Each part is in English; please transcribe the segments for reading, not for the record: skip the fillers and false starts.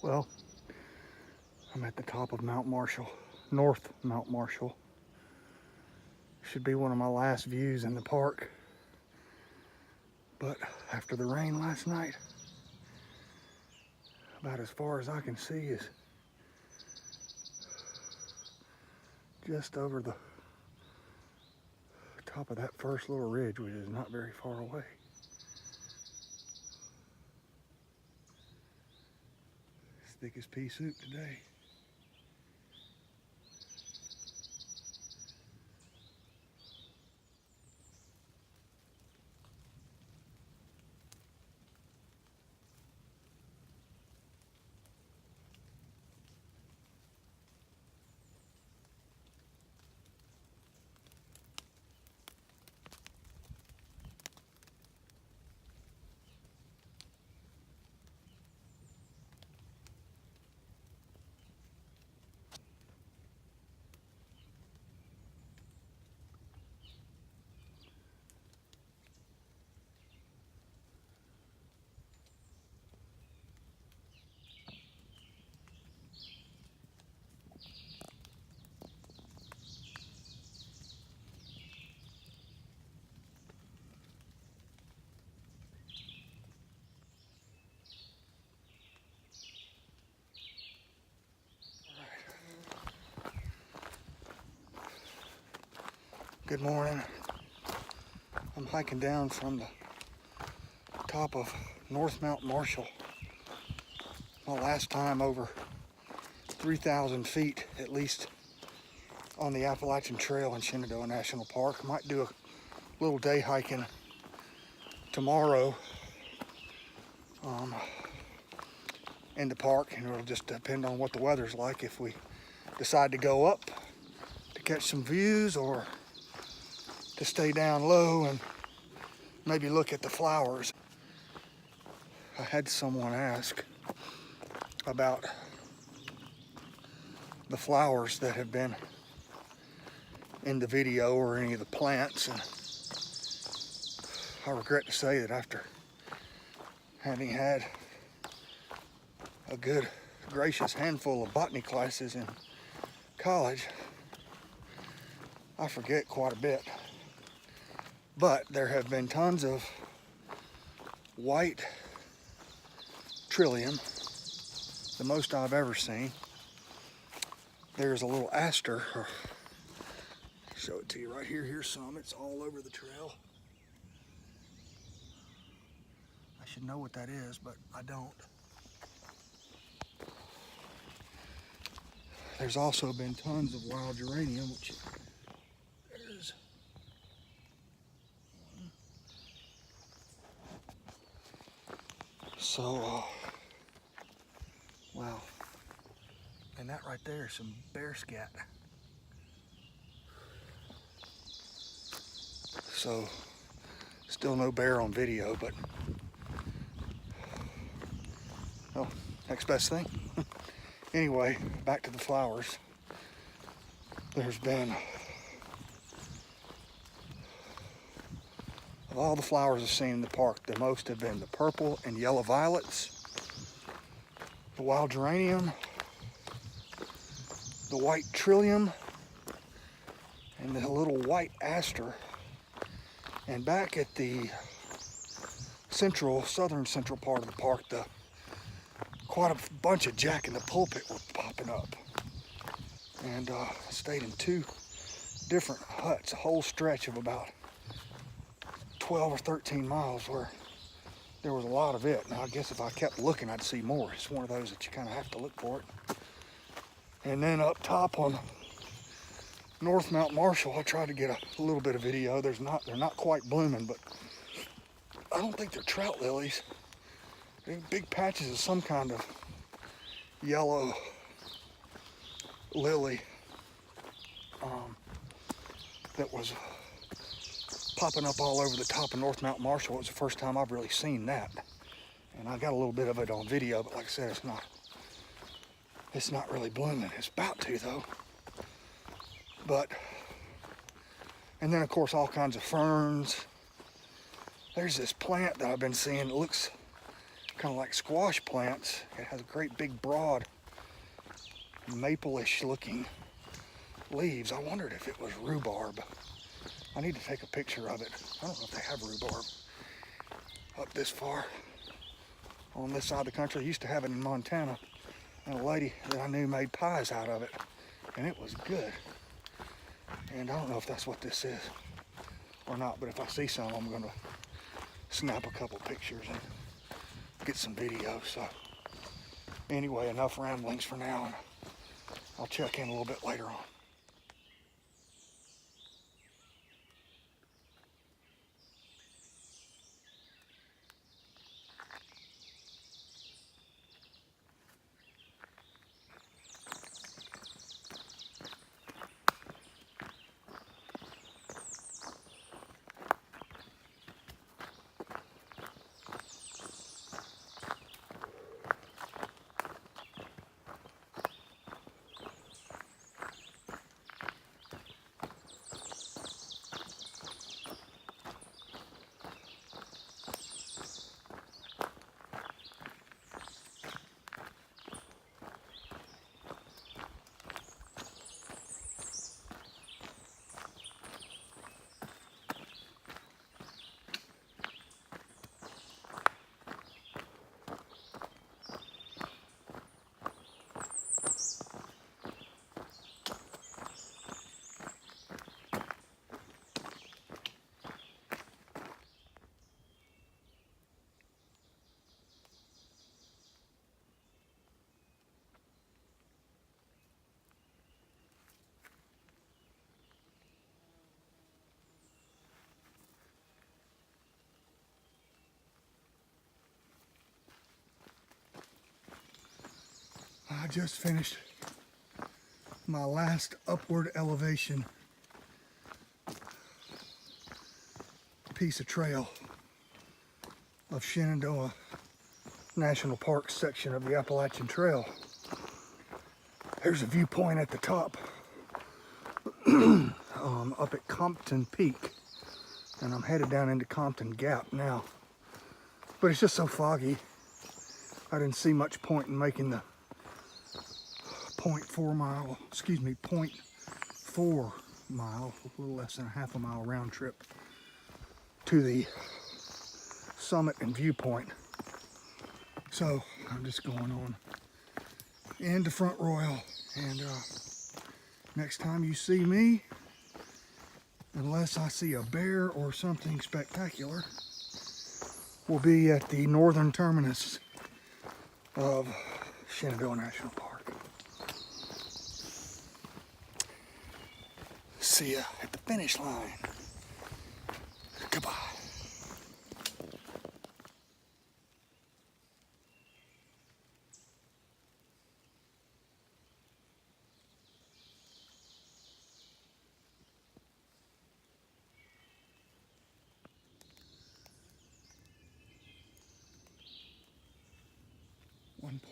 Well, I'm at the top of Mount Marshall, North Mount Marshall. Should be one of my last views in the park. But after the rain last night, about as far as I can see is just over the top of that first little ridge, which is not very far away. As thick as pea soup today. Good morning. I'm hiking down from the top of North Mount Marshall. My last time over 3,000 feet, at least, on the Appalachian Trail in Shenandoah National Park. I might do a little day hiking tomorrow in the park, and it'll just depend on what the weather's like. If we decide to go up to catch some views, or to stay down low and maybe look at the flowers. I had someone ask about the flowers that have been in the video, or any of the plants, and I regret to say that after having had a good, gracious handful of botany classes in college, I forget quite a bit. But there have been tons of white trillium, the most I've ever seen. There's a little aster, I'll show it to you right here. Here's some, it's all over the trail. I should know what that is, but I don't. There's also been tons of wild geranium, which there's one. So, wow. And that right there is some bear scat. So, still no bear on video, but, well, next best thing. Anyway, back to the flowers. There's been, of all the flowers I've seen in the park, the most have been the purple and yellow violets, the wild geranium, the white trillium, and the little white aster. And back at the southern central part of the park, quite a bunch of jack in the pulpit were popping up. And I stayed in 2 different huts, a whole stretch of about 12 or 13 miles where there was a lot of it. Now I guess if I kept looking, I'd see more. It's one of those that you kind of have to look for it. And then up top on North Mount Marshall, I tried to get a little bit of video. They're not quite blooming, but I don't think they're trout lilies. They're big patches of some kind of yellow lily that was popping up all over the top of North Mount Marshall. It was the first time I've really seen that. And I got a little bit of it on video, but like I said, it's not really blooming. It's about to though. But, and then of course all kinds of ferns. There's this plant that I've been seeing. It looks kind of like squash plants. It has great big broad maple-ish looking leaves. I wondered if it was rhubarb. I need to take a picture of it. I don't know if they have rhubarb up this far on this side of the country. I used to have it in Montana, and a lady that I knew made pies out of it, and it was good. And I don't know if that's what this is or not, but if I see some, I'm gonna snap a couple pictures and get some video. So anyway, enough ramblings for now, and I'll check in a little bit later on. I just finished my last upward elevation piece of trail of Shenandoah National Park section of the Appalachian Trail. There's a viewpoint at the top up at Compton Peak, and I'm headed down into Compton Gap now. But it's just so foggy, I didn't see much point in making the 0.4 mile, a little less than a half a mile round trip to the summit and viewpoint. So I'm just going on into Front Royal, and next time you see me, unless I see a bear or something spectacular, will be at the northern terminus of Shenandoah National Park. See ya at the finish line. Goodbye.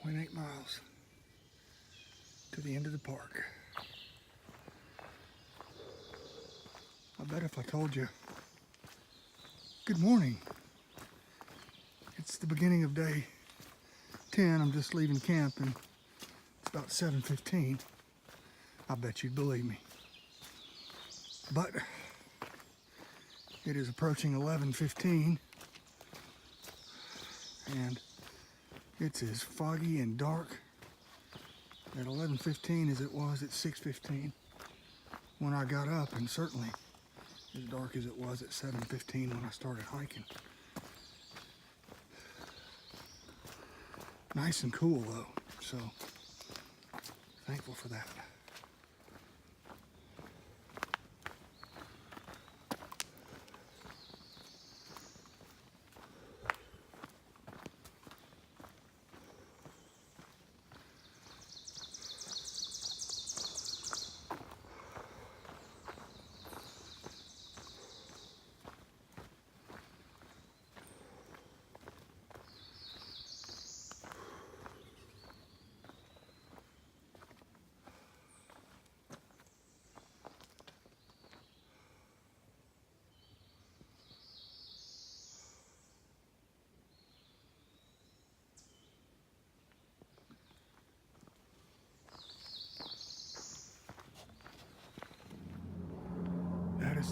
.8 miles to the end of the park. I bet if I told you, good morning, it's the beginning of day 10, I'm just leaving camp and it's about 7:15, I bet you'd believe me. But it is approaching 11:15 and it's as foggy and dark at 11:15 as it was at 6:15 when I got up, and certainly as dark as it was at 7:15 when I started hiking. Nice and cool though, so thankful for that.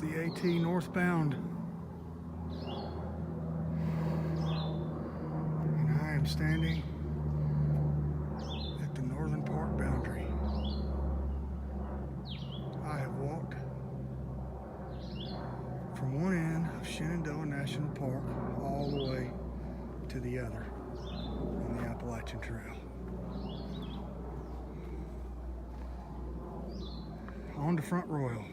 the AT northbound. And I am standing at the northern park boundary. I have walked from one end of Shenandoah National Park all the way to the other on the Appalachian Trail. On to Front Royal.